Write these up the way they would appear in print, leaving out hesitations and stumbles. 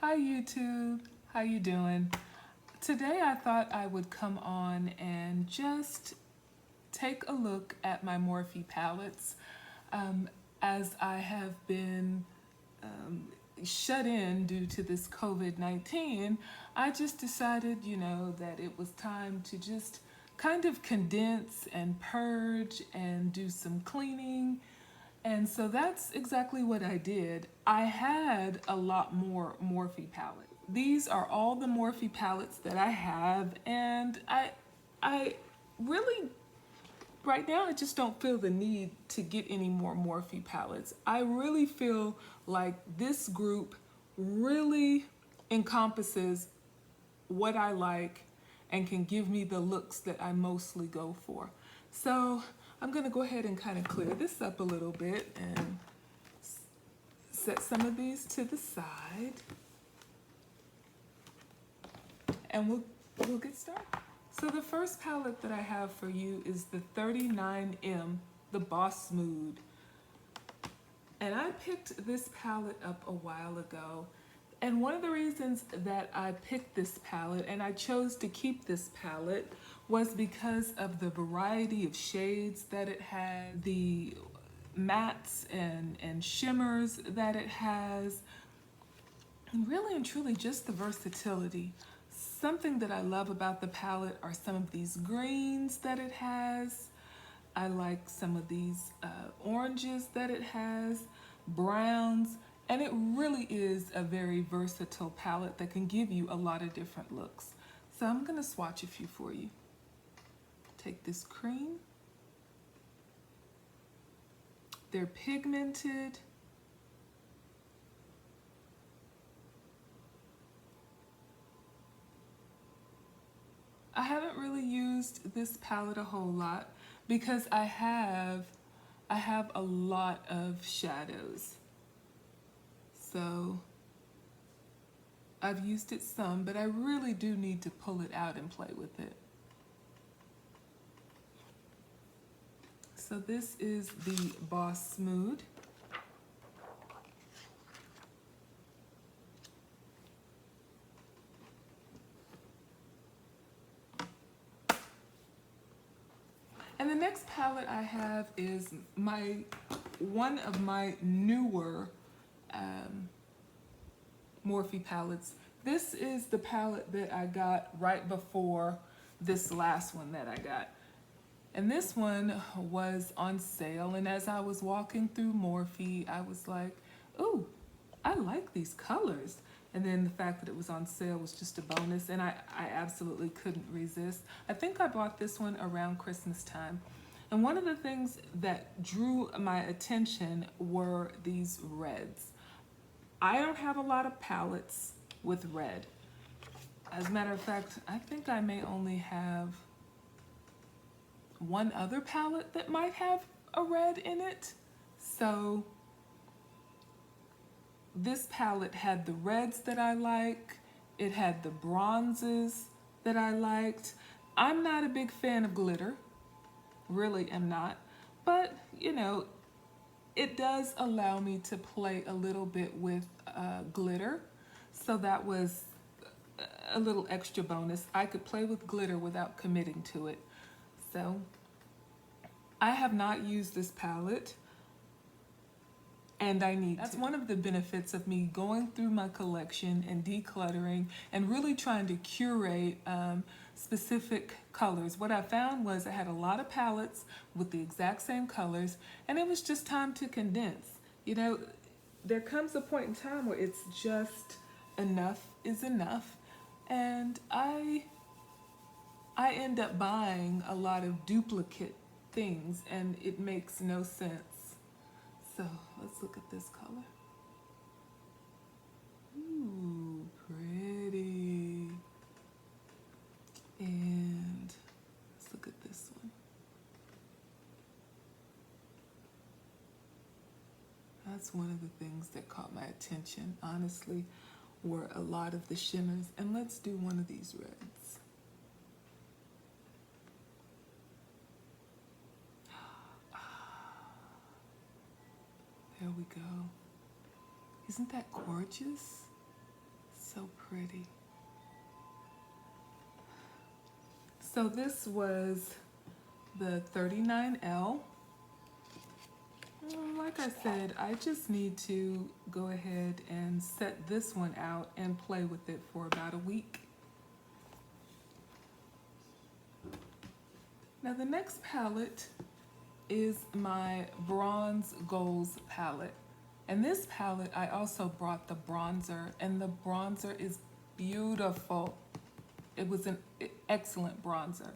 Hi YouTube, how you doing? Today I thought I would come on and just take a look at my Morphe palettes. Um, as I have been um, shut in due to this COVID-19, I just decided, that it was time to just kind of condense and purge and do some cleaning. And so that's exactly what I did. I had a lot more Morphe palettes. These are all the Morphe palettes that I have, and I really right now I just don't feel the need to get any more Morphe palettes. I really feel like this group really encompasses what I like and can give me the looks that I mostly go for. So I'm gonna go ahead and kind of clear this up a little bit and set some of these to the side, and we'll get started. So the first palette that I have for you is the 39M, the Boss Mood. And I picked this palette up a while ago. And one of the reasons that I picked this palette and I chose to keep this palette was because of the variety of shades that it had, the mattes and shimmers that it has, and really and truly just the versatility. Something that I love about the palette are some of these greens that it has. I like some of these oranges that it has, browns, and it really is a very versatile palette that can give you a lot of different looks. So I'm gonna swatch a few for you. Take this cream. They're pigmented. I haven't really used this palette a whole lot because I have a lot of shadows. So I've used it some, but I really do need to pull it out and play with it. So this is the Boss Mood. And the next palette I have is one of my newer Morphe palettes. This is the palette that I got right before this last one that I got. And this one was on sale, and as I was walking through Morphe, I was like, ooh, I like these colors. And then the fact that it was on sale was just a bonus, and I absolutely couldn't resist. I think I bought this one around Christmas time. And one of the things that drew my attention were these reds. I don't have a lot of palettes with red. As a matter of fact, I think I may only have one other palette that might have a red in it. So this palette had the reds that I like. It had the bronzes that I liked. I'm not a big fan of glitter, really am not, but it does allow me to play a little bit with glitter. So that was a little extra bonus. I could play with glitter without committing to it. So I have not used this palette, and I need to. That's one of the benefits of me going through my collection and decluttering and really trying to curate specific colors. What I found was I had a lot of palettes with the exact same colors, and it was just time to condense. There comes a point in time where it's just enough is enough, and I end up buying a lot of duplicate things, and it makes no sense. So let's look at this color. Ooh, pretty. And let's look at this one. That's one of the things that caught my attention, honestly, were a lot of the shimmers. And let's do one of these reds. There we go. Isn't that gorgeous? So pretty. So this was the 39L. Like I said, I just need to go ahead and set this one out and play with it for about a week. Now the next palette is my Bronze Goals palette. And this palette, I also brought the bronzer, and the bronzer is beautiful. It was an excellent bronzer.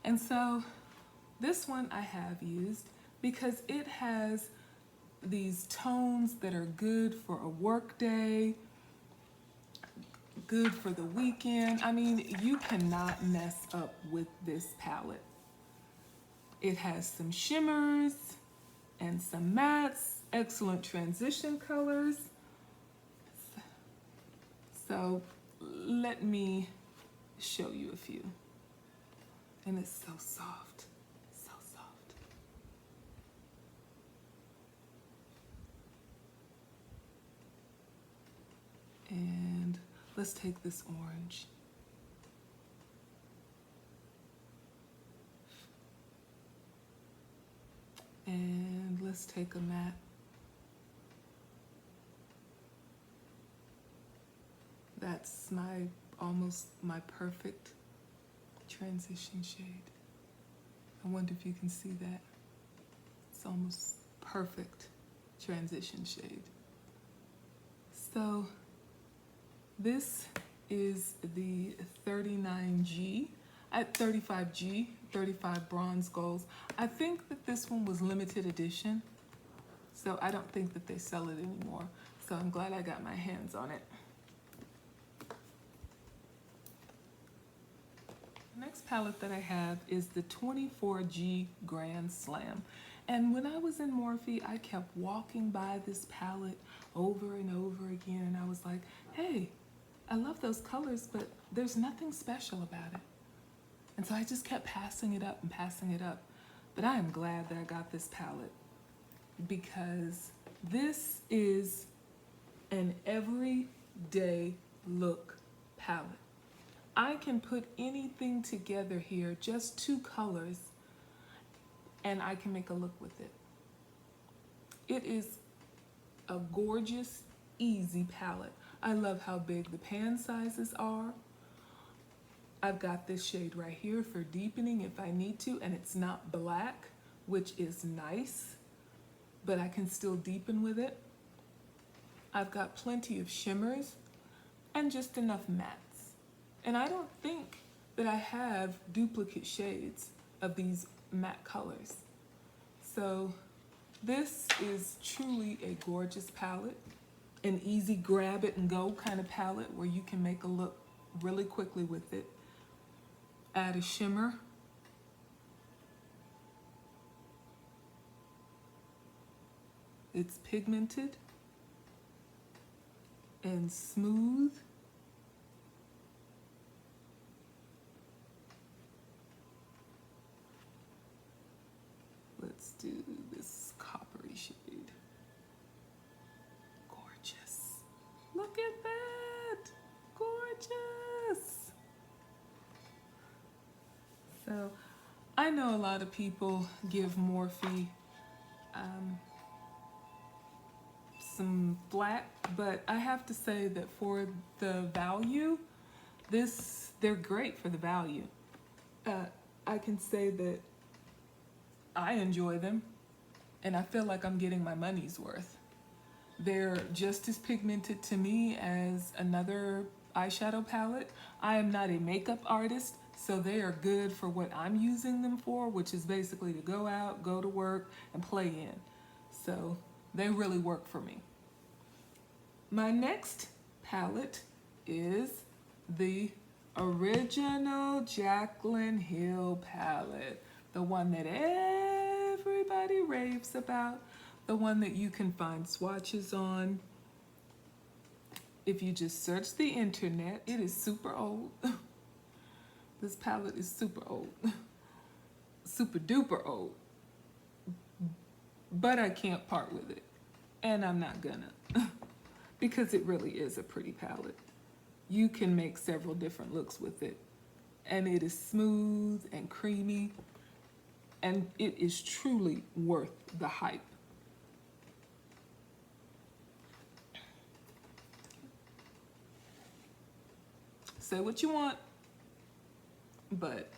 And so this one I have used because it has these tones that are good for a work day, good for the weekend. I mean, you cannot mess up with this palette. It has some shimmers and some mattes, excellent transition colors. So let me show you a few. And it's so soft, so soft. And let's take this orange. And let's take a matte. That's almost my perfect transition shade. I wonder if you can see that. It's almost perfect transition shade. So this is the 39G at 35G, 35 Bronze Goals. I think that this one was limited edition, so I don't think that they sell it anymore. So I'm glad I got my hands on it. The next palette that I have is the 24G Grand Slam. And when I was in Morphe, I kept walking by this palette over and over again, and I was like, hey, I love those colors, but there's nothing special about it. And so I just kept passing it up and passing it up. But I am glad that I got this palette because this is an everyday look palette. I can put anything together here, just 2 colors, and I can make a look with it. It is a gorgeous, easy palette. I love how big the pan sizes are. I've got this shade right here for deepening if I need to, and it's not black, which is nice, but I can still deepen with it. I've got plenty of shimmers and just enough mattes. And I don't think that I have duplicate shades of these matte colors. So this is truly a gorgeous palette, an easy grab it and go kind of palette where you can make a look really quickly with it. Add a shimmer. It's pigmented and smooth. Let's do this coppery shade. Gorgeous. Look at that. Gorgeous. So I know a lot of people give Morphe some flack, but I have to say that for the value, they're great for the value. I can say that I enjoy them, and I feel like I'm getting my money's worth. They're just as pigmented to me as another eyeshadow palette. I am not a makeup artist, so they are good for what I'm using them for, which is basically to go out, go to work, and play in. So they really work for me. My next palette is the original Jaclyn Hill palette, the one that everybody raves about, the one that you can find swatches on. If you just search the internet, it is super old. This palette is super old, super duper old, but I can't part with it, and I'm not gonna, because it really is a pretty palette. you can make several different looks with it. And it is smooth and creamy, and it is truly worth the hype. Say what you want, but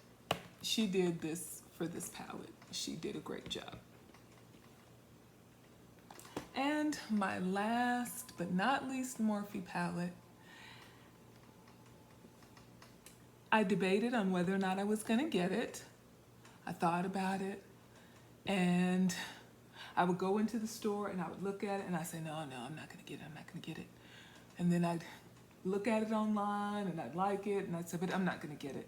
she did this for this palette. She did a great job. And my last but not least Morphe palette, I debated on whether or not I was gonna get it. I thought about it, and I would go into the store and I would look at it and I'd say, no, I'm not gonna get it, I'm not gonna get it. And then I'd look at it online and I'd like it and I'd say, but I'm not gonna get it.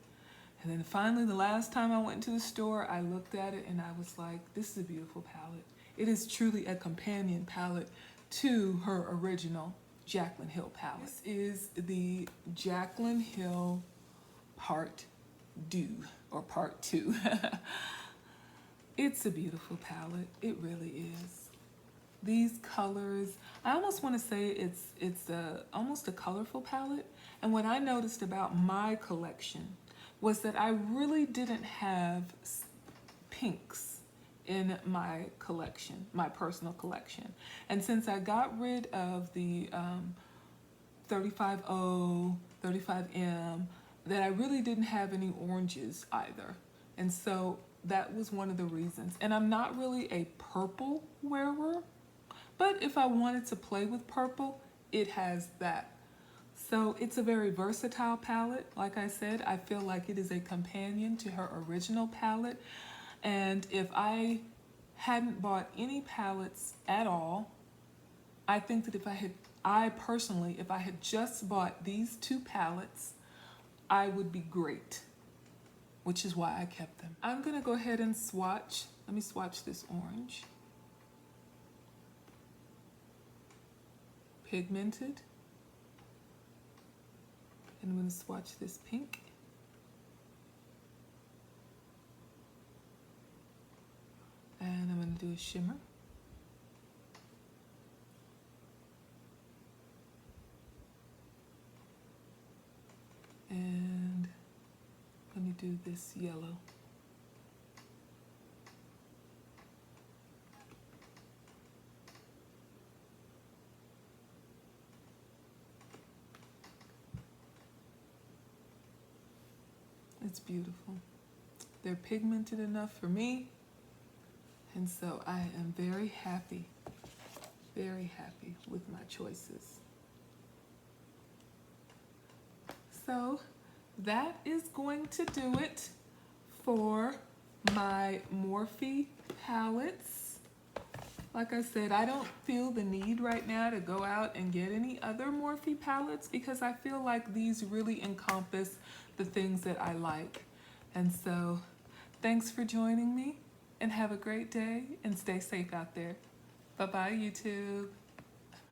And then finally, the last time I went into the store, I looked at it and I was like, this is a beautiful palette. It is truly a companion palette to her original Jaclyn Hill palette. This is the Jaclyn Hill Part 2, or Part 2. It's a beautiful palette, it really is. These colors, I almost want to say it's almost a colorful palette. And what I noticed about my collection was that I really didn't have pinks in my collection, my personal collection. And since I got rid of the 35O, 35M, that I really didn't have any oranges either. And so that was one of the reasons. And I'm not really a purple wearer, but if I wanted to play with purple, it has that. So it's a very versatile palette. Like I said, I feel like it is a companion to her original palette. And if I hadn't bought any palettes at all, I think that if I personally, if I had just bought these two palettes, I would be great, which is why I kept them. I'm gonna go ahead and swatch. Let me swatch this orange. Pigmented. And I'm gonna swatch this pink. And I'm gonna do a shimmer. And let me do this yellow. It's beautiful. They're pigmented enough for me, and so I am very happy with my choices. So that is going to do it for my Morphe palettes. Like I said, I don't feel the need right now to go out and get any other Morphe palettes because I feel like these really encompass the things that I like. And so thanks for joining me, and have a great day and stay safe out there. Bye-bye, YouTube.